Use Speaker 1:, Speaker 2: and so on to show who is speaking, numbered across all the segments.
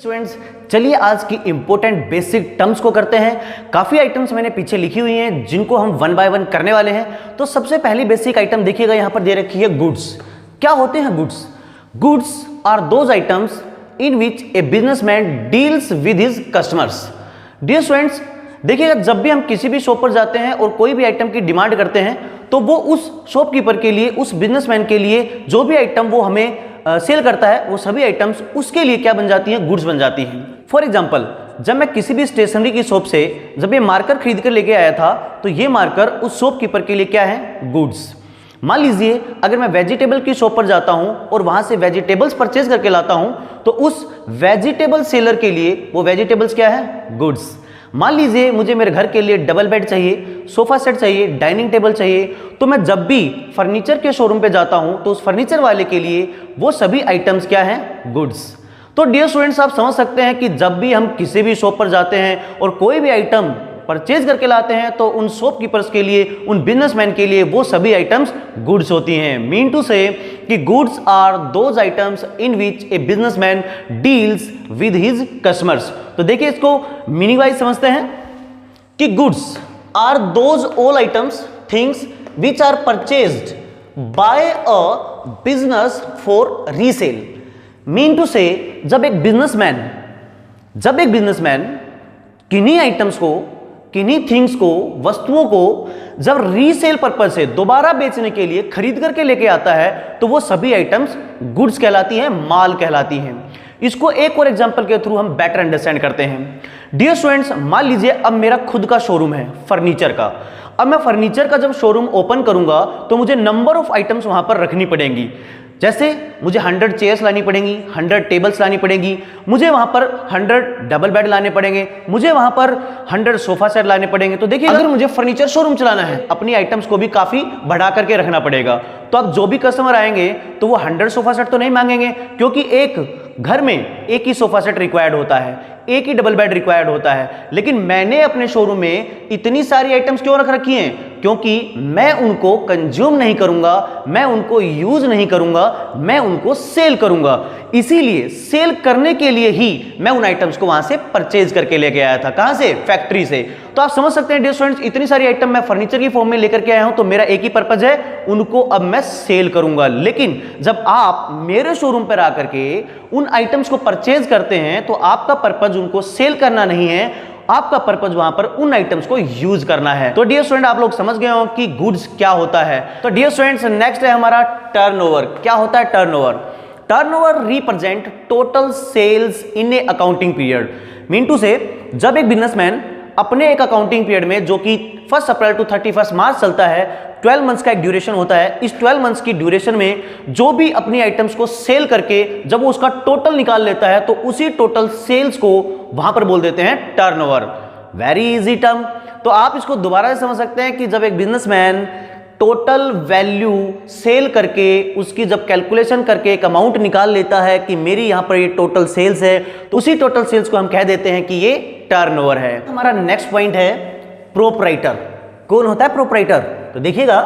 Speaker 1: Students, चलिए आज की इंपॉर्टेंट बेसिक टर्म्स को करते हैं। काफी आइटम्स मैंने पीछे लिखी हुई हैं जिनको हम वन बाय वन करने वाले हैं। तो सबसे पहली बेसिक आइटम देखिएगा, यहां पर दे रखी है गुड्स। क्या होते हैं goods? Goods are those items in which a businessman deals with his customers. Dear students, देखिएगा जब भी हम किसी भी शॉप पर जाते हैं और कोई भी आइटम की डिमांड करते हैं तो वो उस शॉपकीपर के लिए, उस बिजनेसमैन के लिए जो भी आइटम वो हमें सेल करता है वो सभी आइटम्स उसके लिए क्या बन जाती हैं? गुड्स बन जाती हैं। फॉर एग्जांपल, जब मैं किसी भी स्टेशनरी की शॉप से जब ये मार्कर खरीद कर लेके आया था तो ये मार्कर उस शॉपकीपर के लिए क्या है? गुड्स। मान लीजिए अगर मैं वेजिटेबल की शॉप पर जाता हूं और वहां से वेजिटेबल्स परचेज करके लाता हूं तो उस वेजिटेबल सेलर के लिए वो वेजिटेबल्स क्या है? गुड्स। मान लीजिए मुझे मेरे घर के लिए डबल बेड चाहिए, सोफा सेट चाहिए, डाइनिंग टेबल चाहिए, तो मैं जब भी फर्नीचर के शोरूम पे जाता हूं तो उस फर्नीचर वाले के लिए वो सभी आइटम्स क्या हैं? गुड्स। तो डियर स्टूडेंट्स, आप समझ सकते हैं कि जब भी हम किसी भी शॉप पर जाते हैं और कोई भी आइटम परचेज करके लाते हैं तो उन शॉपकीपर्स के लिए, उन बिजनेसमैन के लिए वो सभी आइटम्स गुड्स होती हैं। मीन टू से कि goods are those items in which a businessman deals with his customers. तो देखिए इसको मीनिंग वाइज समझते हैं कि goods are those all items, things which are purchased by a business for resale. Mean to say जब एक businessman किन्हीं items को, किन्हीं थिंग्स को, वस्तुओं को जब रीसेल पर्पज से दोबारा बेचने के लिए खरीद करके लेके आता है तो वो सभी आइटम्स गुड्स कहलाती हैं, माल कहलाती हैं। इसको एक और एग्जांपल के थ्रू हम बेटर अंडरस्टैंड करते हैं। डियर स्टूडेंट्स, मान लीजिए अब मेरा खुद का शोरूम है फर्नीचर का। अब मैं फर्नीचर का जब शोरूम ओपन करूंगा तो मुझे नंबर ऑफ आइटम्स वहां पर रखनी पड़ेंगी। जैसे मुझे 100 चेयर्स लानी पड़ेंगी, 100 टेबल्स लानी पड़ेंगी, मुझे वहां पर 100 डबल बेड लाने पड़ेंगे, मुझे वहां पर 100 सोफा सेट लाने पड़ेंगे। तो देखिए अगर मुझे फर्नीचर शोरूम चलाना है अपनी आइटम्स को भी काफी बढ़ा करके रखना पड़ेगा। तो अब जो भी कस्टमर आएंगे तो वो 100 सोफा सेट तो नहीं मांगेंगे, क्योंकि एक घर में एक ही सोफा सेट रिक्वायर्ड होता है, एक ही डबल बेड रिक्वायर्ड होता है। लेकिन मैंने अपने शोरूम में इतनी सारी आइटम्स क्यों रख रखी हैं? क्योंकि मैं उनको कंज्यूम नहीं करूंगा, मैं उनको यूज नहीं करूंगा, मैं उनको सेल करूंगा। इसीलिए सेल करने के लिए ही मैं उन आइटम्स को वहां से परचेज करके लेके आया था। कहां से? फैक्ट्री से। तो आप समझ सकते हैं डियर स्टूडेंट्स, इतनी सारी आइटम मैं फर्नीचर की फॉर्म में लेकर के आया हूं तो मेरा एक ही पर्पज है, उनको अब मैं सेल करूंगा। लेकिन जब आप मेरे शोरूम पर आकर के उन आइटम्स को परचेज करते हैं तो आपका पर्पज उनको सेल करना नहीं है, आपका पर्पज वहां पर उन आइटम्स को यूज करना है। तो डियर स्टूडेंट, आप लोग समझ गए हो कि गुड्स क्या होता है। तो डियर स्टूडेंट्स, नेक्स्ट है हमारा टर्नओवर। क्या होता है turnover? Turnover represent total sales in a accounting period. Mean to say जब एक बिजनेसमैन अपने एक अकाउंटिंग पीरियड में, जो कि 1 अप्रैल टू 31 मार्च चलता है, 12 मंथ्स का एक ड्यूरेशन होता है, इस 12 मंथ्स की ड्यूरेशन में जो भी अपनी आइटम्स को सेल करके जब वो उसका टोटल निकाल लेता है तो उसी टोटल सेल्स को वहां पर बोल देते हैं टर्नओवर। Very easy term. तो आप इसको दोबारा से समझ सकते हैं कि जब एक बिजनेसमैन टोटल वैल्यू सेल करके उसकी जब कैलकुलेशन करके एक अमाउंट निकाल लेता है कि मेरी यहां पर ये टोटल सेल्स है, तो उसी टोटल सेल्स को हम कह देते हैं कि ये टर्नओवर है। हमारा नेक्स्ट पॉइंट है प्रोप्राइटर। कौन होता है प्रोप्राइटर? तो देखिएगा,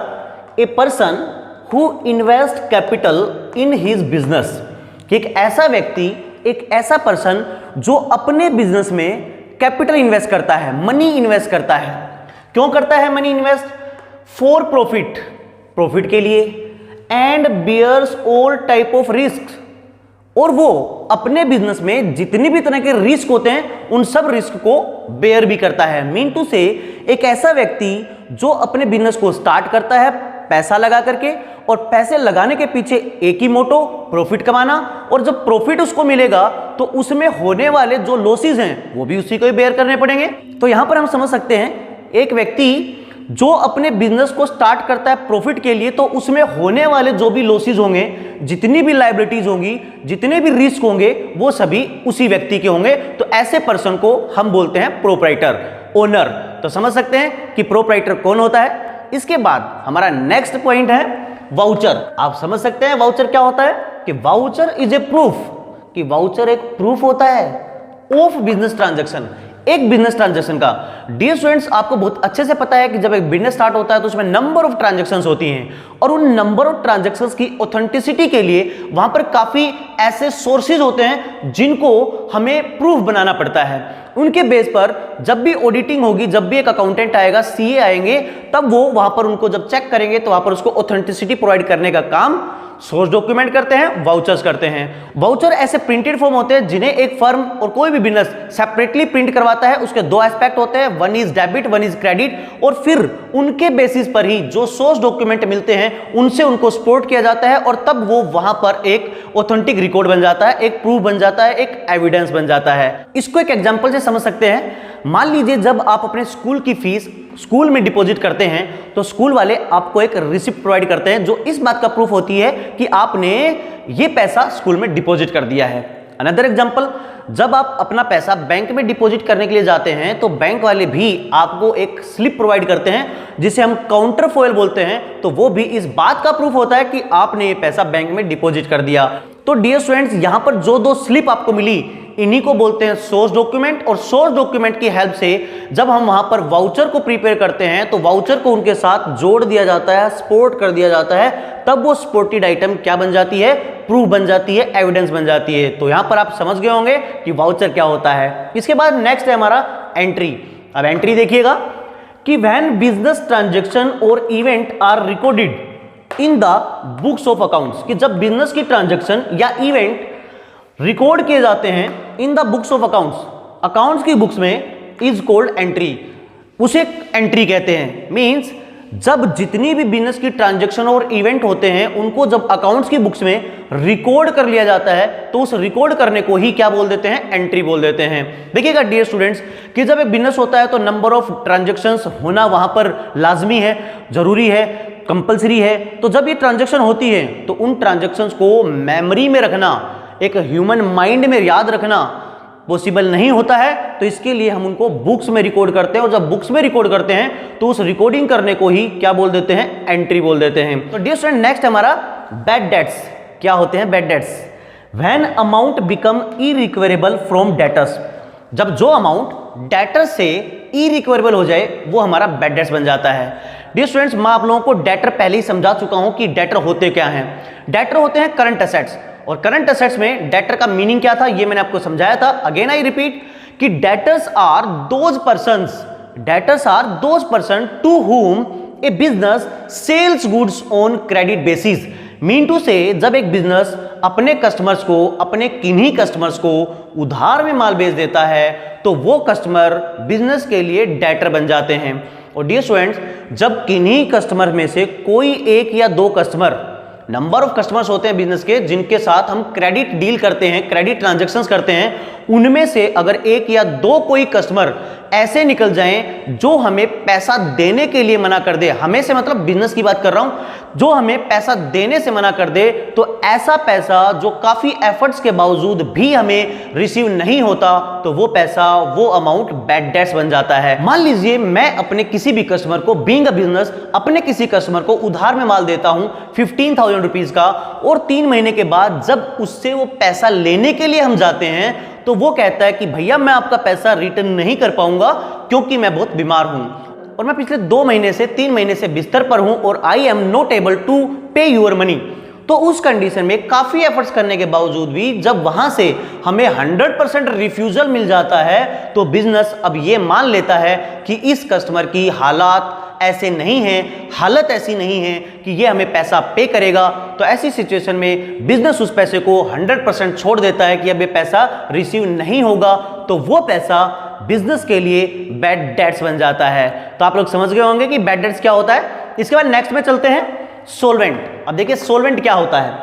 Speaker 1: a person who invest capital in his business. एक ऐसा व्यक्ति, एक ऐसा पर्सन जो अपने बिजनेस में कैपिटल इन्वेस्ट करता है, मनी इन्वेस्ट करता है। क्यों करता है money invest? For profit, profit के लिए, and bears all type of risk, और वो अपने बिजनेस में जितनी भी तरह के रिस्क होते हैं उन सब रिस्क को बेयर भी करता है। मीन टू से एक ऐसा व्यक्ति जो अपने बिजनेस को स्टार्ट करता है पैसा लगा करके, और पैसे लगाने के पीछे एक ही मोटो, प्रॉफिट कमाना, और जब प्रॉफिट उसको मिलेगा तो उसमें होने वाले जो लॉसेस हैं वो भी उसी को ही बेयर करने पड़ेंगे। तो यहां पर हम समझ सकते हैं एक व्यक्ति जो अपने बिजनेस को स्टार्ट करता है प्रॉफिट के लिए, तो उसमें होने वाले जो भी लॉसेस होंगे, जितनी भी लायबिलिटीज होंगी, जितने भी रिस्क होंगे, वो सभी उसी व्यक्ति के होंगे। तो ऐसे पर्सन को हम बोलते हैं प्रोप्राइटर, ओनर। तो समझ सकते हैं कि प्रोप्राइटर कौन होता है। इसके बाद हमारा नेक्स्ट पॉइंट है वाउचर। आप समझ सकते हैं वाउचर क्या होता है, कि वाउचर इज ए प्रूफ, कि वाउचर एक प्रूफ होता है ऑफ बिजनेस ट्रांजैक्शन। एक बिजनेस ट्रांजैक्शन का। डियर स्टूडेंट्स, आपको बहुत अच्छे से पता है कि जब एक बिजनेस स्टार्ट होता है तो उसमें नंबर ऑफ ट्रांजैक्शंस होती हैं और उन नंबर ऑफ ट्रांजैक्शंस की ऑथेंटिसिटी के लिए वहां पर काफी ऐसे सोर्सेज होते हैं जिनको हमें प्रूफ बनाना पड़ता है। उनके बेस पर जब भी ऑडिटिंग होगी, जब भी एक अकाउंटेंट आएगा, सीए आएंगे, तब वो वहां पर उनको जब चेक करेंगे तो वहां पर उसको ऑथेंटिसिटी प्रोवाइड करने का काम सोर्स डॉक्यूमेंट करते हैं, वाउचर्स करते हैं। वाउचर ऐसे प्रिंटेड फॉर्म होते हैं जिन्हें एक फर्म और कोई भी बिजनेस सेपरेटली प्रिंट करवाता है। उसके दो एस्पेक्ट होते हैं, one is debit, one is credit, और फिर उनके बेसिस पर ही जो सोर्स डॉक्यूमेंट मिलते हैं उनसे उनको सपोर्ट किया जाता है और तब वो वहां पर एक ऑथेंटिक रिकॉर्ड बन जाता है, एक प्रूफ बन जाता है, एक एविडेंस बन जाता है। इसको एक एग्जांपल से समझ सकते हैं। मान लीजिए जब आप अपने स्कूल की फीस स्कूल में डिपॉजिट करते हैं तो स्कूल वाले आपको एक रिसिप्ट प्रोवाइड करते हैं जो इस बात का प्रूफ होती है कि आपने ये पैसा स्कूल में डिपॉजिट कर दिया है। अनदर एग्जांपल, जब आप अपना पैसा बैंक में डिपॉजिट करने के लिए जाते हैं तो बैंक वाले भी आपको एक स्लिप प्रोवाइड करते हैं जिसे हम काउंटर फॉइल बोलते हैं। तो वो भी इस बात का प्रूफ होता है कि आपने ये पैसा बैंक में डिपॉजिट कर दिया। तो डियर स्टूडेंट्स, यहां पर जो दो स्लिप आपको मिली इन्हीं को बोलते हैं सोर्स डॉक्यूमेंट, और सोर्स डॉक्यूमेंट की हेल्प से जब हम वहां पर वाउचर को प्रिपेयर करते हैं तो वाउचर को उनके साथ जोड़ दिया जाता है, सपोर्ट कर दिया जाता है, तब वो सपोर्टेड आइटम क्या बन जाती है, प्रूफ बन जाती है, एविडेंस बन जाती है। तो यहां पर आप समझ गए होंगे कि वाउचर क्या होता है। इसके बाद नेक्स्ट है हमारा एंट्री। अब एंट्री देखिएगा कि व्हेन बिजनेस ट्रांजैक्शन और event are recorded in the books of accounts, कि जब बिजनेस की ट्रांजैक्शन या इवेंट रिकॉर्ड किए जाते हैं इन the books of accounts, accounts की बुक्स में, इज कॉल्ड एंट्री, उसे एंट्री कहते हैं। मींस जब जितनी भी बिजनेस की ट्रांजैक्शन और इवेंट होते हैं उनको जब अकाउंट्स की बुक्स में रिकॉर्ड कर लिया जाता है तो उस रिकॉर्ड करने को ही क्या बोल देते हैं, एंट्री बोल देते हैं। देखिएगा डियर स्टूडेंट्स कि जब एक बिजनेस होता है तो नंबर ऑफ ट्रांजैक्शंस होना वहां पर लाजमी है, जरूरी है, कंपलसरी है। तो जब ये ट्रांजैक्शन होती है तो उन ट्रांजैक्शंस को मेमोरी में रखना, एक ह्यूमन माइंड में याद रखना पॉसिबल नहीं होता है। तो इसके लिए हम उनको बुक्स में रिकॉर्ड करते हैं, और जब बुक्स में रिकॉर्ड करते हैं तो उस रिकॉर्डिंग करने को ही क्या बोल देते हैं, एंट्री बोल देते हैं। तो डियर स्टूडेंट, नेक्स्ट हमारा बैड डेट्स। क्या होते हैं bad debts? When amount become irrecoverable from debtors, जब जो अमाउंट डेटर से इरिकवरेबल हो जाए वो हमारा बैड डेट्स बन जाता है। डियर स्टूडेंट्स, मैं आप लोगों को डेटर पहले ही समझा चुका हूं कि डेटर होते क्या हैं। डेटर होते हैं करंट एसेट्स, और करंट एसेट्स में डेटर का मीनिंग क्या था ये मैंने आपको समझाया था। अगेन आई रिपीट कि debtors are those person to whom a business sells goods on credit basis. Mean to say, जब एक बिजनेस अपने कस्टमर्स को, अपने किन्हीं कस्टमर्स को उधार में माल बेच देता है तो वो कस्टमर बिजनेस के लिए डेटर बन जाते हैं। और डियर स्टूडेंट्स, जब किन्हीं कस्टमर में से कोई एक या दो कस्टमर, नंबर ऑफ कस्टमर्स होते हैं बिजनेस के जिनके साथ हम क्रेडिट डील करते हैं, क्रेडिट ट्रांजैक्शंस करते हैं, उनमें से अगर एक या दो कोई कस्टमर ऐसे निकल जाएं जो हमें पैसा देने के लिए मना कर दे, हमें से मतलब बिजनेस की बात कर रहा हूं, जो हमें पैसा देने से मना कर दे, तो ऐसा पैसा जो काफी एफर्ट्स के बावजूद भी हमें रिसीव नहीं होता, तो वो पैसा, वो अमाउंट बैड डेट्स बन जाता है। मान लीजिए मैं अपने किसी भी कस्टमर को, बीइंग अ बिजनेस, अपने किसी कस्टमर को उधार में माल देता हूं 15,000 रुपीज का, और 3 महीने के बाद जब उससे वो पैसा लेने के लिए हम जाते हैं तो वो कहता है कि भैया मैं आपका पैसा रिटर्न नहीं कर पाऊंगा क्योंकि मैं बहुत बीमार हूं और मैं पिछले 2 महीने से 3 महीने से बिस्तर पर हूं और I am not able to pay your money. तो उस कंडीशन में काफी एफर्ट्स करने के बावजूद भी जब वहां से हमें 100% रिफ्यूजल मिल जाता है तो बिजनेस अब ये मान लेता है कि इस कस्टमर की हालात ऐसे नहीं है, हालत ऐसी नहीं है कि ये हमें पैसा पे करेगा। तो ऐसी सिचुएशन में बिजनेस उस पैसे को 100% छोड़ देता है कि अब ये पैसा रिसीव नहीं होगा, तो वो पैसा बिजनेस के लिए बैड डेट्स बन जाता है। तो आप लोग समझ गए होंगे कि बैड डेट्स क्या होता है। इसके बाद नेक्स्ट में चलते हैं सोलवेंट। अब देखिए सोलवेंट क्या होता है।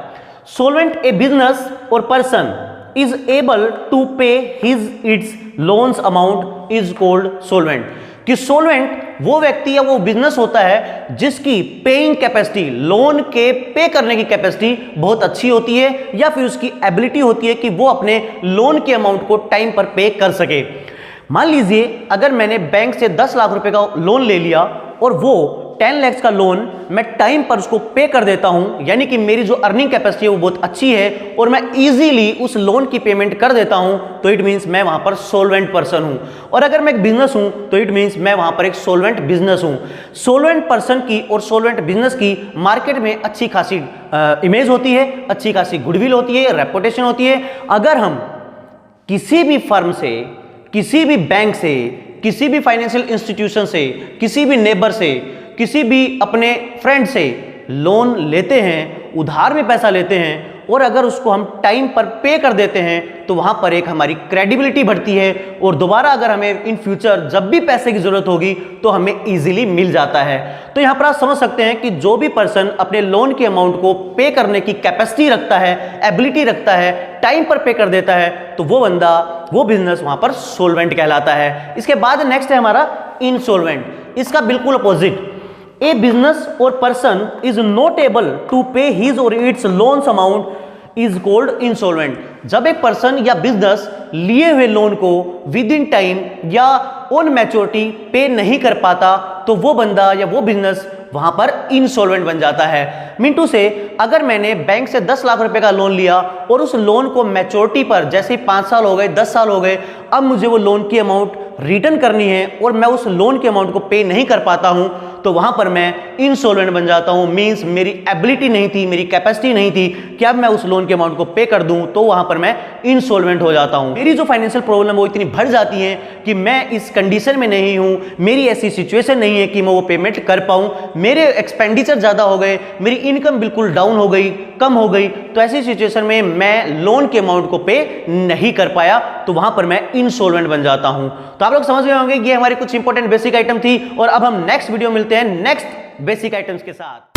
Speaker 1: सोलवेंट ए बिजनेस और पर्सन इज एबल टू पे his it's loans amount is called solvent. कि सोलवेंट वो व्यक्ति या वो बिजनेस होता है जिसकी पेइंग कैपेसिटी, लोन के पे करने की कैपेसिटी बहुत अच्छी होती है, या फिर उसकी एबिलिटी होती है कि वो अपने लोन के अमाउंट को टाइम पर पे कर सके। मान लीजिए अगर मैंने बैंक से 10 लाख रुपए का लोन ले लिया और वो 10 लाख का लोन मैं टाइम पर उसको पे कर देता हूं, यानी कि मेरी जो अर्निंग कैपेसिटी है वो बहुत अच्छी है और मैं इजीली उस लोन की पेमेंट कर देता हूं, तो इट मींस मैं वहां पर सोल्वेंट पर्सन हूं। और अगर मैं एक बिजनेस हूं तो इट मींस मैं वहां पर एक सोल्वेंट बिजनेस हूं। सोल्वेंट पर्सन की और सोल्वेंट बिजनेस की मार्केट में अच्छी खासी इमेज होती है, अच्छी खासी गुडविल होती है, रेपुटेशन होती है। अगर हम किसी भी फर्म से, किसी भी बैंक से, किसी भी फाइनेंशियल इंस्टीट्यूशन से, किसी भी नेबर से, किसी भी अपने फ्रेंड से लोन लेते हैं, उधार में पैसा लेते हैं, और अगर उसको हम टाइम पर पे कर देते हैं तो वहां पर एक हमारी क्रेडिबिलिटी बढ़ती है और दोबारा अगर हमें इन फ्यूचर जब भी पैसे की जरूरत होगी तो हमें इजीली मिल जाता है। तो यहां पर आप समझ सकते हैं कि जो भी पर्सन अपने लोन के अमाउंट को पे करने की कैपेसिटी रखता है, एबिलिटी रखता है, टाइम पर पे कर देता है, तो वो बंदा, वो बिजनेस वहां पर सोल्वेंट कहलाता है। इसके बाद नेक्स्ट है हमारा इनसोल्वेंट। इसका बिल्कुल opposite, A business or person is not able to pay his or its loans amount is called insolvent। जब एक पर्सन या बिजनेस लिए हुए लोन को विद इन टाइम या ऑन मैच्योरिटी पे नहीं कर पाता तो वो बंदा या वो बिजनेस वहां पर इनसॉल्वेंट बन जाता है। मिंटू से अगर मैंने बैंक से 10 लाख रुपए का लोन लिया और उस लोन को मैच्योरिटी पर जैसे 5 साल हो गए, 10 साल हो गए, अब मुझे वो लोन की अमाउंट रिटर्न करनी है और मैं उस लोन के अमाउंट को पे नहीं कर पाता हूं, तो वहां पर मैं इनसॉल्वेंट बन जाता हूं। मींस मेरी एबिलिटी नहीं थी, मेरी कैपेसिटी नहीं थी कि अब मैं उस लोन के अमाउंट को पे कर दूं, तो वहां पर मैं इनसॉल्वेंट हो जाता हूं। मेरी जो फाइनेंशियल प्रॉब्लम वो इतनी बढ़ जाती है कि मैं इस कंडीशन में नहीं हूं, मेरी ऐसी सिचुएशन नहीं है कि मैं वो पेमेंट कर पाऊं, मेरे एक्सपेंडिचर ज्यादा हो गए, मेरी इनकम बिल्कुल डाउन हो गई, कम हो गई, तो ऐसी सिचुएशन में मैं लोन के अमाउंट को पे नहीं कर पाया, तो वहां पर मैं इनसॉल्वेंट बन जाता हूं। तो आप लोग समझ गए होंगे कि ये हमारी कुछ इंपॉर्टेंट बेसिक आइटम थी और अब हम नेक्स्ट वीडियो मिलते हैं नेक्स्ट बेसिक आइटम्स के साथ।